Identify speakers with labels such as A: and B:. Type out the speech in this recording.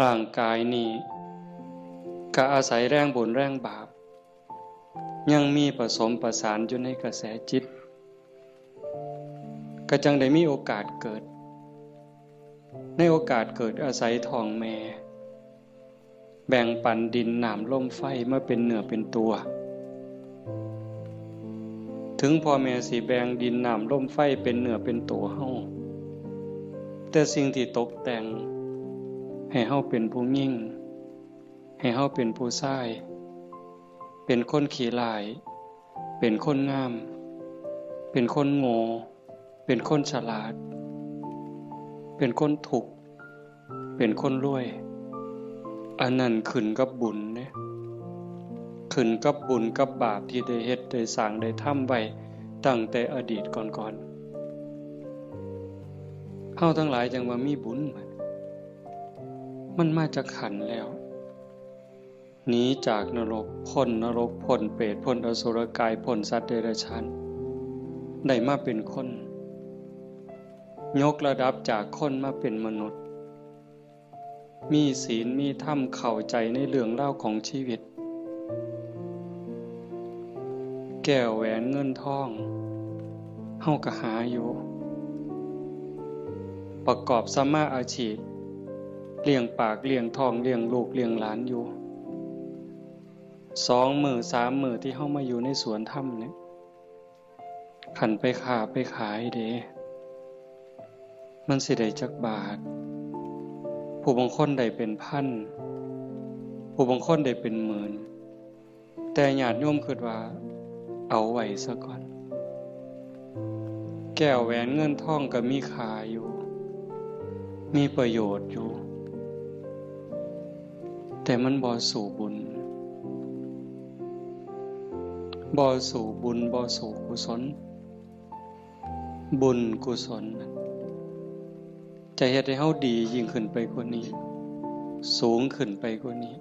A: ร่างกายนี้ก็อาศัยแรงบุญแรงบาปยังมีผสมประสานอยู่ในกระแสจิตก็จังได้มีโอกาสเกิดในโอกาสเกิดอาศัยท้องแม่แบ่งปันดินน้ำลมไฟมาเป็นเนื้อเป็นตัวถึงพ่อแม่สิแบ่งดินน้ำลมไฟเป็นเนื้อเป็นตัวเฮาแต่สิ่งที่ตกแต่งให้เฮาเป็นผู้ยิ่งให้เฮาเป็นผู้ชายเป็นคนขี้ร้ายเป็นคนงามเป็นคนโง่เป็นคนฉลาดเป็นคนถูกเป็นคนรวยอันนั้นขึ้นกับบุญเนี่ยขึ้นกับบุญกับบาปที่ได้เฮ็ดได้สร้างได้ทำไว้ตั้งแต่อดีตก่อนๆเฮาทั้งหลายจังว่ามีบุญมันมาจากขันธ์แล้วหนีจากนรกพ้นนรกพ้นเปรตพ้นอสุรกายพ้นสัตว์เดรัจฉานได้มาเป็นคนยกระดับจากคนมาเป็นมนุษย์มีศีลมีธรรมเข้าใจในเรื่องเล่าของชีวิตแก้วแหวนเงินทองเฮาก็หาอยู่ประกอบสัมมาอาชีพเลี้ยงปากเลี้ยงท้องเลี้ยงลูกเลี้ยงหลานอยู่2 มื้อ 3 มื้อที่เฮามาอยู่ในสวนธรรมเนี่ยขันไปค้าไปขายเด้มันสิได้จักบาทผู้บางคนได้เป็นพันผู้บางคนได้เป็นหมื่นแต่ญาติโยมคิดว่าเอาไว้ซะก่อนแก้วแหวนเงินทองก็มีค่าอยู่มีประโยชน์อยู่แต่มันบ่สู่บุญบ่สู่บุญบ่สู่กุศลบุญกุศลจะเฮ็ดให้เฮาดียิ่งขึ้นไปกว่านี้สูงขึ้นไปกว่านี้